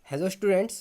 Hello students.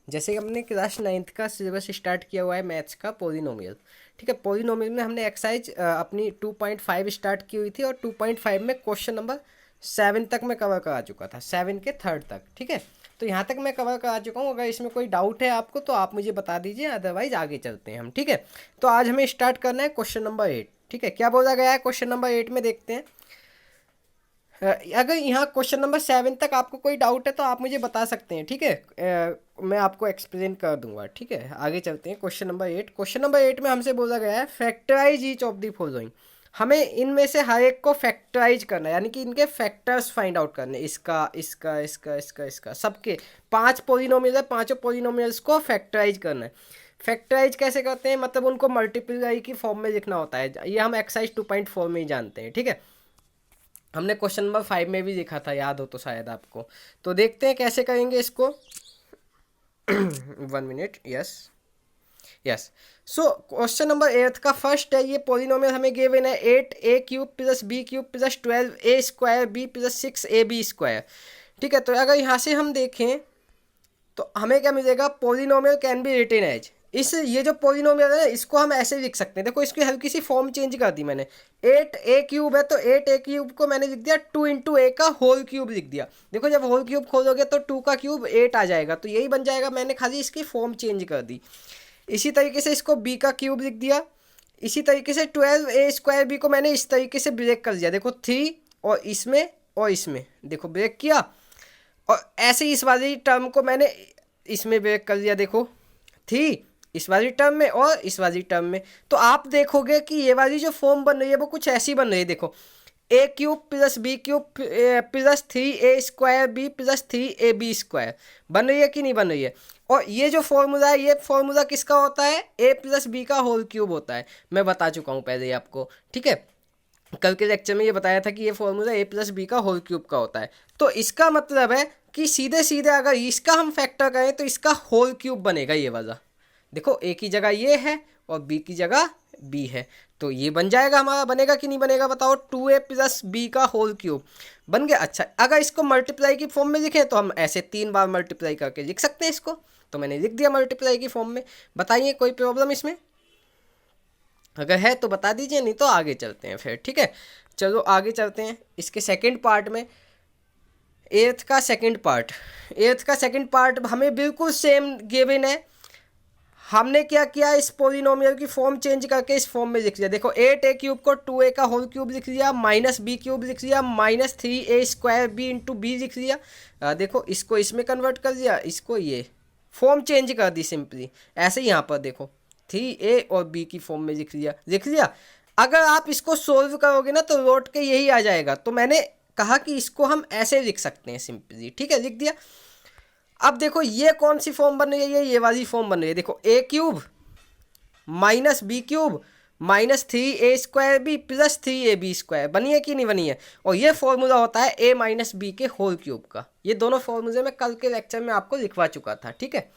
जैसे कि हमने क्लास 9th का सिलेबस स्टार्ट किया हुआ है मैथ्स का पॉलिनोमियल। ठीक है, पॉलिनोमियल में हमने एक्सरसाइज अपनी 2.5 स्टार्ट की हुई थी और 2.5 में क्वेश्चन नंबर 7 तक मैं कवर करा चुका था, 7 के थर्ड तक। ठीक है, तो यहाँ तक मैं कवर करा चुका हूँ। अगर इसमें कोई डाउट है आपको तो आप मुझे बता दीजिए, अदरवाइज आगे चलते हैं हम। ठीक है, तो आज हमें स्टार्ट करना है क्वेश्चन नंबर 8। ठीक है, क्या बोला गया है क्वेश्चन नंबर 8 में, देखते हैं। अगर यहाँ क्वेश्चन नंबर 7 तक आपको कोई डाउट है तो आप मुझे बता सकते हैं। ठीक है, मैं आपको एक्सप्लेन कर दूंगा। ठीक है, आगे चलते हैं। क्वेश्चन नंबर 8, क्वेश्चन नंबर 8 में हमसे बोला गया है factorise each of the following. हमें इनमें से हर एक को फैक्टराइज करना है, यानी कि इनके फैक्टर्स फाइंड आउट करने, इसका इसका इसका इसका इसका सबके 5 पोलिनोमियल है, पांचों पोलिनोमियल्स को फैक्टराइज करना है। फैक्टराइज कैसे करते हैं, मतलब उनको मल्टीप्लाई की फॉर्म में लिखना होता है। ये हम एक्सरसाइज 2.4 में ही जानते हैं। ठीक है, हमने क्वेश्चन नंबर 5 में भी देखा था, याद हो तो शायद आपको। तो देखते हैं कैसे करेंगे इसको। 1 minute. Yes yes. So question number 8 का फर्स्ट है, ये पोलिनोमियल हमें गिवन है 8a³ plus b³ plus 12a² b plus 6ab²। ठीक है, तो अगर यहाँ से हम देखें तो हमें क्या मिलेगा, polynomial can be written as. इस ये जो पोलिनोमियल है इसको हम ऐसे लिख सकते हैं। देखो इसकी हल्की सी फॉर्म चेंज कर दी मैंने। 8a³ है तो 8a³ को मैंने लिख दिया 2 × a का होल क्यूब लिख दिया। देखो जब होल क्यूब खोलोगे तो 2 का क्यूब 8 आ जाएगा, तो यही बन जाएगा। मैंने खाली इसकी फॉर्म चेंज कर दी। इसी तरीके से इसको b का क्यूब लिख दिया। इसी तरीके से 12a² b को मैंने इस तरीके से ब्रेक कर दिया। देखो 3 और इसमें देखो ब्रेक किया, और ऐसे ही इस वाली टर्म को मैंने इसमें ब्रेक कर दिया। देखो थी इस वाली टर्म में और इस वाली टर्म में। तो आप देखोगे कि ये वाली जो फॉर्म बन रही है वो कुछ ऐसी बन रही है। देखो a³ plus b³ plus 3a² b plus 3ab² बन रही है कि नहीं बन रही है। और ये जो फॉर्मूला है, ये फॉर्मूला किसका होता है, a प्लस b का होल क्यूब होता है। मैं बता चुका हूँ पहले ही आपको। ठीक है, कल के लेक्चर में ये बताया था कि ये फॉर्मूला a प्लस बी का होल क्यूब का होता है। तो इसका मतलब है कि सीधे सीधे अगर इसका हम फैक्टर करें तो इसका होल क्यूब बनेगा ये वाला। देखो a की जगह ये है और b की जगह b है, तो ये बन जाएगा हमारा। बनेगा कि नहीं बनेगा बताओ, 2a प्लस b का होल क्यूब बन गया। अच्छा, अगर इसको मल्टीप्लाई की फॉर्म में लिखें तो हम ऐसे 3 बार मल्टीप्लाई करके लिख सकते हैं इसको। तो मैंने लिख दिया मल्टीप्लाई की फॉर्म में। बताइए कोई प्रॉब्लम इसमें, अगर है तो बता दीजिए, नहीं तो आगे चलते हैं फिर। ठीक है, चलो आगे चलते हैं इसके सेकंड पार्ट में। एट्थ का सेकंड पार्ट हमें बिल्कुल सेम गिवन है। हमने क्या किया, इस पोलिनोमियल की फॉर्म चेंज करके इस फॉर्म में लिख दिया। देखो 8a³ को 2a का होल क्यूब लिख दिया, माइनस b³ लिख दिया, minus 3a² b into B लिख दिया। देखो इसको इसमें कन्वर्ट कर दिया, इसको ये फॉर्म चेंज कर दी सिंपली। ऐसे ही यहाँ पर देखो 3a और b की फॉर्म में लिख लिया। अगर आप इसको सोल्व करोगे ना तो लौट के यही आ जाएगा। तो मैंने कहा कि इसको हम ऐसे लिख सकते हैं सिंपली। ठीक है, लिख दिया। अब देखो ये कौन सी फॉर्म बन रही है, ये वाली फॉर्म बन रही है। देखो a³ minus b³ minus 3a² b plus 3ab² बनी है कि नहीं बनी है। और ये फॉर्मूला होता है a माइनस बी के होल क्यूब का। ये दोनों फॉर्मूले मैं कल के लेक्चर में आपको लिखवा चुका था। ठीक है,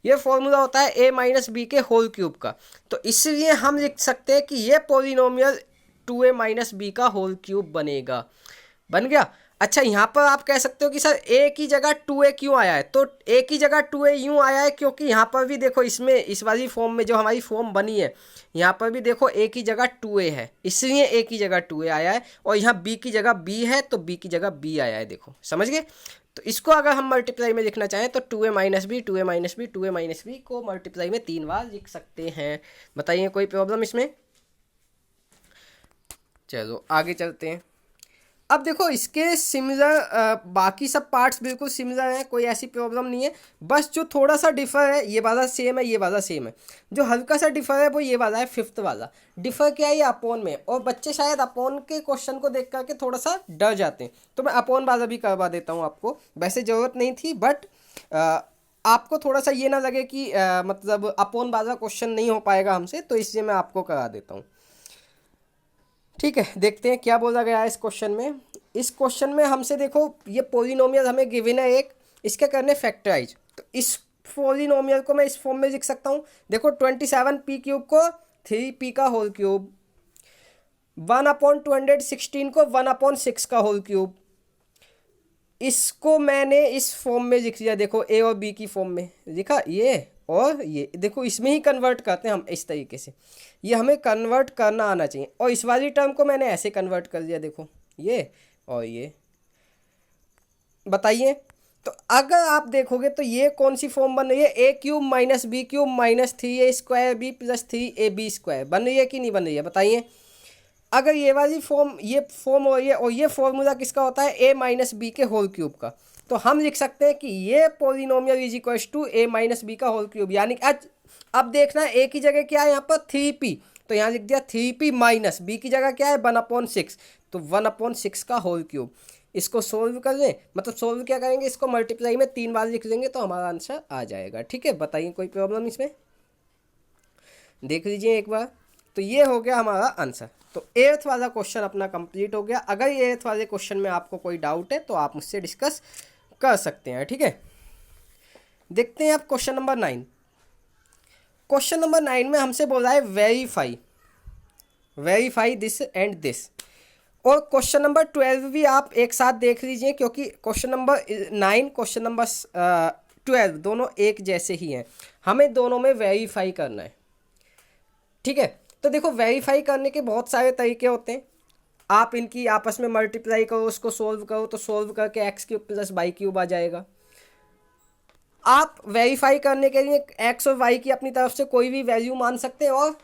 ये फॉर्मूला होता है a माइनस बी के होल क्यूब का। तो इसलिए हम लिख सकते हैं कि ये पोलिनोमियल 2a माइनस बी का होल क्यूब बनेगा। बन गया। अच्छा, यहाँ पर आप कह सकते हो कि सर a की जगह 2a क्यों आया है, तो a की जगह 2a यूँ आया है क्योंकि यहाँ पर भी देखो इसमें इस वाली फॉर्म में जो हमारी फॉर्म बनी है, यहाँ पर भी देखो a की जगह 2a है, इसलिए a की जगह 2a आया है। और यहाँ b की जगह b है तो b की जगह b आया है। देखो समझ गए। तो इसको अगर हम मल्टीप्लाई में लिखना चाहें तो 2a minus b 2a minus b 2a minus b को मल्टीप्लाई में 3 बार लिख सकते हैं। बताइए कोई प्रॉब्लम इसमें। चलो आगे चलते हैं। अब देखो इसके सिमिलर बाकी सब पार्ट्स बिल्कुल सिमिलर हैं, कोई ऐसी प्रॉब्लम नहीं है। बस जो थोड़ा सा डिफर है, ये वाला सेम है, ये वाला सेम है। जो हल्का सा डिफर है वो ये वाला है, फिफ्थ वाला। डिफर क्या है, ये अपोन में। और बच्चे शायद अपोन के क्वेश्चन को देख करके थोड़ा सा डर जाते हैं, तो मैं अपोन वाला भी करवा देता हूँ आपको। वैसे ज़रूरत नहीं थी, बट आपको थोड़ा सा ये ना लगे कि मतलब अपोन वाला क्वेश्चन नहीं हो पाएगा हमसे, तो इसलिए मैं आपको करा देता हूँ। ठीक है, देखते हैं क्या बोला गया है इस क्वेश्चन में। इस क्वेश्चन में हमसे देखो ये पोलिनोमियल हमें गिवन है एक, इसके करने फैक्टराइज। तो इस पोलिनोमियल को मैं इस फॉर्म में लिख सकता हूँ। देखो 27p³ को 3p का होल क्यूब, 1/216 को 1/6 का होल क्यूब, इसको मैंने इस फॉर्म में लिख दिया, देखो ए और बी की फॉर्म में लिखा ये, और ये देखो इसमें ही कन्वर्ट करते हैं हम इस तरीके से, ये हमें कन्वर्ट करना आना चाहिए। और इस वाली टर्म को मैंने ऐसे कन्वर्ट कर दिया, देखो ये और ये। बताइए, तो अगर आप देखोगे तो ये कौन सी फॉर्म बन रही है, a cube minus b cube minus 3a² b plus 3ab² बन रही है कि नहीं बन रही है, बताइए। अगर ये वाली फॉर्म, ये फॉर्म हो रही है, और ये फॉर्मूला किसका होता है, ए माइनस बी के होल क्यूब का, तो हम लिख सकते हैं कि ये polynomial is equal to a minus b का होल क्यूब। यानी आज अब देखना है ए की जगह क्या है यहाँ पर 3p, तो यहाँ लिख दिया 3p माइनस बी की जगह क्या है 1/6, तो 1/6 का होल क्यूब। इसको सोल्व कर लें, मतलब सोल्व क्या करेंगे, इसको मल्टीप्लाई में 3 बार लिख लेंगे तो हमारा आंसर आ जाएगा। ठीक है, बताइए कोई प्रॉब्लम इसमें, देख लीजिए एक बार। तो ये हो गया हमारा आंसर। तो 8th वाला क्वेश्चन अपना कंप्लीट हो गया। अगर ये 8th वाले क्वेश्चन में आपको कोई डाउट है तो आप मुझसे डिस्कस कर सकते हैं। ठीक है, देखते हैं आप क्वेश्चन नंबर 9। क्वेश्चन नंबर 9 में हमसे बोला है वेरीफाई दिस एंड दिस। और क्वेश्चन नंबर 12 भी आप एक साथ देख लीजिए, क्योंकि क्वेश्चन नंबर 9 क्वेश्चन नंबर 12 दोनों एक जैसे ही हैं, हमें दोनों में वेरीफाई करना है। ठीक है, तो देखो वेरीफाई करने के बहुत सारे तरीके होते हैं। आप इनकी आपस में मल्टीप्लाई करो, उसको सोल्व करो, तो सोल्व करके x³ प्लस y³ आ जाएगा। आप वेरीफाई करने के लिए x और y की अपनी तरफ से कोई भी वैल्यू मान सकते हैं और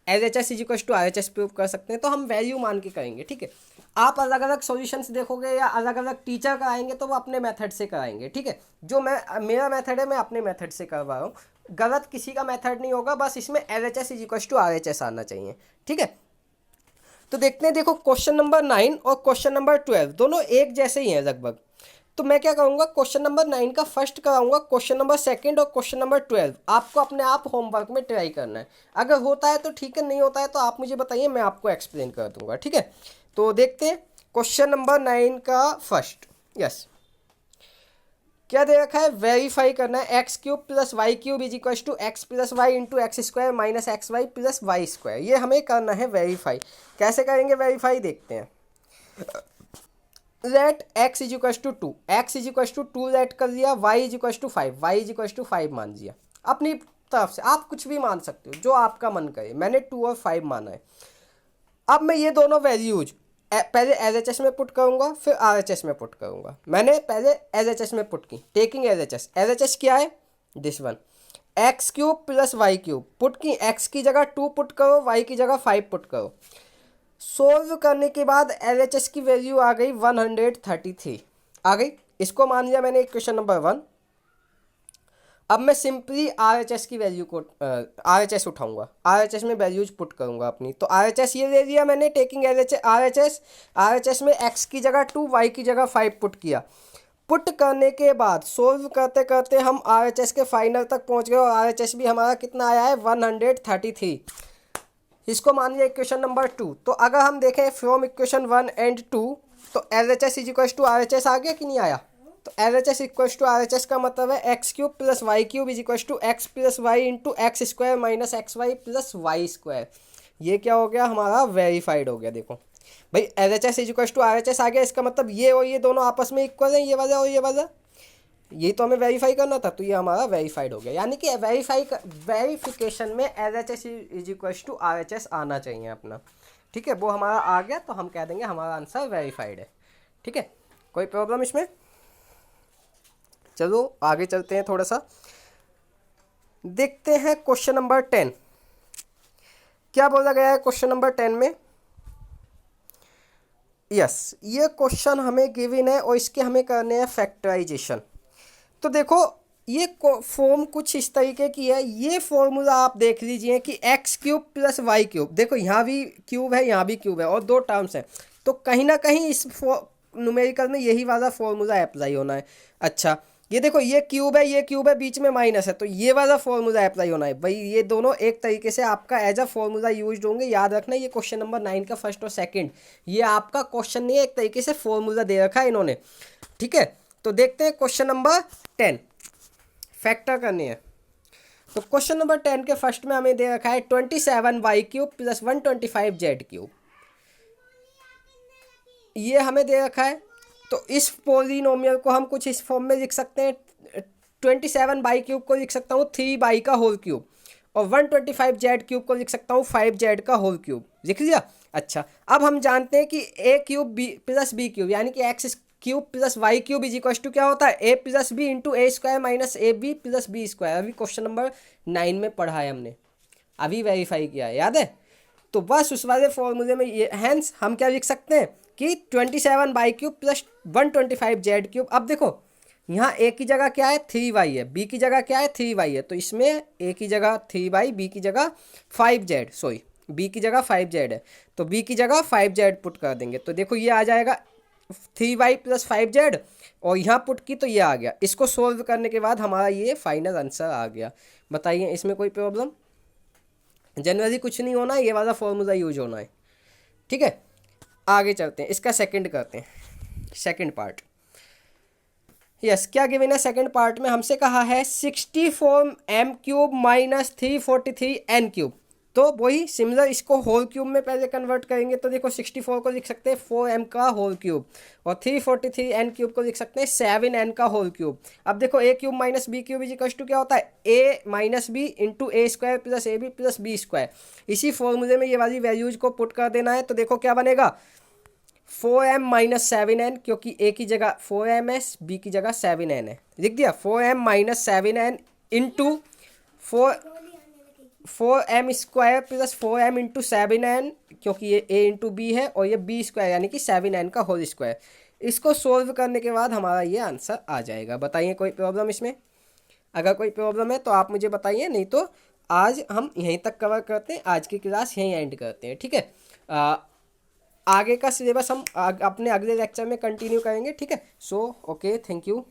LHS is equal to RHS prove कर सकते हैं, तो हम वैल्यू मान के करेंगे। ठीक है, आप अलग अलग सॉल्यूशंस देखोगे या अलग अलग टीचर कराएंगे तो वो अपने मेथड से कराएंगे। ठीक है, जो मेरा मेथड है मैं अपने मेथड से करवा रहा हूँ, गलत किसी का मेथड नहीं होगा, बस इसमें LHS is equal to RHS आना चाहिए। ठीक है, तो देखते हैं, देखो क्वेश्चन नंबर 9 और क्वेश्चन नंबर 12 दोनों एक जैसे ही हैं लगभग। तो मैं क्या करूँगा, क्वेश्चन नंबर 9 का फर्स्ट कराऊंगा, क्वेश्चन नंबर 2 और क्वेश्चन नंबर 12 आपको अपने आप होमवर्क में ट्राई करना है। अगर होता है तो ठीक है, नहीं होता है तो आप मुझे बताइए, मैं आपको एक्सप्लेन कर दूंगा। ठीक है, तो देखते हैं क्वेश्चन नंबर 9 का फर्स्ट। यस, क्या दे रखा है, वेरीफाई करना है x³ plus y³ is equal to x plus y into x² minus XY plus y²। ये हमें करना है वेरीफाई। कैसे करेंगे वेरीफाई, देखते हैं। Let x is equal to 2, x is equal to 2 let कर दिया, y is equal to 5, y is equal to 5 मान दिया। अपनी तरफ से आप कुछ भी मान सकते हो जो आपका मन करे, मैंने 2 और 5 माना है। अब मैं ये दोनों वैल्यूज पहले LHS में पुट करूंगा, फिर RHS में पुट करूंगा। मैंने पहले LHS में पुट की, टेकिंग LHS क्या है, this one, x³ plus y³ put की, x की जगह 2 पुट करो, y की जगह 5 पुट करो। सोल्व करने के बाद LHS की वैल्यू आ गई 133 आ गई। इसको मान लिया मैंने इक्वेशन नंबर 1। अब मैं सिंपली RHS की वैल्यू को RHS उठाऊंगा, RHS में वैल्यूज पुट करूंगा अपनी। तो RHS ये ले लिया मैंने, टेकिंग RHS में x की जगह 2, y की जगह 5 पुट किया। पुट करने के बाद सोल्व करते करते हम RHS के फाइनल तक पहुंच गए और RHS भी हमारा कितना आया है 133। इसको मान लिया इक्वेशन नंबर 2। तो अगर हम देखें फ्रॉम इक्वेशन 1 एंड 2, तो LHS is equal to RHS आ गया कि नहीं आया। तो LHS इक्वल टू RHS का मतलब है x³ plus y³ is equal to x plus y into x² minus XY plus y²। ये क्या हो गया, हमारा वेरीफाइड हो गया। देखो भाई LHS is equal to RHS आ गया, इसका मतलब ये और ये दोनों आपस में इक्वल हैं, ये वाला और ये वाला, ये तो हमें वेरीफाई करना था, तो ये हमारा वेरीफाइड हो गया। यानी कि वेरीफिकेशन में LHS is equal to RHS आना चाहिए अपना। ठीक है, वो हमारा आ गया तो हम कह देंगे हमारा आंसर वेरीफाइड है। ठीक है, कोई प्रॉब्लम इसमें। चलो आगे चलते हैं, थोड़ा सा देखते हैं क्वेश्चन नंबर 10। क्या बोला गया है क्वेश्चन नंबर 10 में। यस, ये क्वेश्चन हमें गिवन है और इसके हमें करने हैं फैक्टराइजेशन। तो देखो ये फॉर्म कुछ इस तरीके की है। ये फॉर्मूला आप देख लीजिए कि x³ प्लस y³, देखो यहाँ भी क्यूब है, यहाँ भी क्यूब है और दो टर्म्स हैं, तो कहीं ना कहीं इस न्यूमेरिकल में यही वाला फॉर्मूला अप्लाई होना है। अच्छा ये देखो, ये क्यूब है, ये क्यूब है, बीच में माइनस है, तो ये वाला फॉर्मूला अप्लाई होना है। भाई ये दोनों एक तरीके से आपका एज अ फॉर्मूला यूज होंगे, याद रखना। ये क्वेश्चन नंबर 9 का फर्स्ट और सेकंड, ये आपका क्वेश्चन नहीं है, एक तरीके से फॉर्मूला दे रखा है इन्होंने। ठीक है, तो देखते हैं क्वेश्चन नंबर 10, फैक्टर करनी है। तो क्वेश्चन नंबर 10 के फर्स्ट में हमें दे रखा है 27y³ प्लस 125z³। ये हमें दे रखा है तो इस पोलिनोमियल को हम कुछ इस फॉर्म में लिख सकते हैं, 27/³ को लिख सकता हूँ 3 का होल क्यूब, और 125z³ को लिख सकता हूँ 5z का होल क्यूब। लिख लिया। अच्छा, अब हम जानते हैं कि a³ प्लस b³ यानी कि x³ plus y³ is equal to क्या होता है, a plus b into a² minus ab plus b²। अभी क्वेश्चन नंबर 9 में पढ़ा है हमने, अभी वेरीफाई किया है, याद है। तो बस उस वाले फॉर्मूले में ये हैंस हम क्या लिख सकते हैं कि 27/³ प्लस 125z³। अब देखो यहाँ a की जगह क्या है 3y है, b की जगह क्या है 3y है, तो इसमें a की जगह 3y, b की जगह 5z, सॉरी b की जगह 5z है, तो b की जगह 5z पुट कर देंगे। तो देखो ये आ जाएगा 3y प्लस 5z, और यहाँ पुट की तो ये आ गया। इसको सोल्व करने के बाद हमारा ये फाइनल आंसर आ गया। बताइए इसमें कोई प्रॉब्लम? जनरली कुछ नहीं होना, ये वाला फॉर्मूला यूज होना है, ठीक है। आगे चलते हैं, इसका सेकंड करते हैं, सेकंड पार्ट। यस, क्या गिवन है सेकंड पार्ट में? हमसे कहा है 64m³ माइनस 343n³। तो वही सिमिलर इसको होल क्यूब में पहले कन्वर्ट करेंगे। तो देखो 64 को लिख सकते हैं 4m का होल क्यूब, और 343n³ को लिख सकते हैं 7n का होल क्यूब। अब देखो a³ minus b³ is equal to क्या होता है, a minus b into a² plus ab plus b²। इसी फॉर्मूले में ये वाली वैल्यूज को पुट कर देना है। तो देखो क्या बनेगा, 4m माइनस 7n, क्योंकि a की जगह 4m है, b की जगह 7n है, लिख दिया। 4m minus 7n into 4m² plus 4m into 7n, क्योंकि ये a इंटू बी है, और ये b² यानी कि 7n का होल स्क्वायर। इसको सोल्व करने के बाद हमारा ये आंसर आ जाएगा। बताइए कोई प्रॉब्लम इसमें? अगर कोई प्रॉब्लम है तो आप मुझे बताइए, नहीं तो आज हम यहीं तक कवर करते हैं, आज की क्लास यहीं एंड करते हैं, ठीक है। आगे का सिलेबस हम अपने अगले लेक्चर में कंटिन्यू करेंगे, ठीक है। So okay, thank you.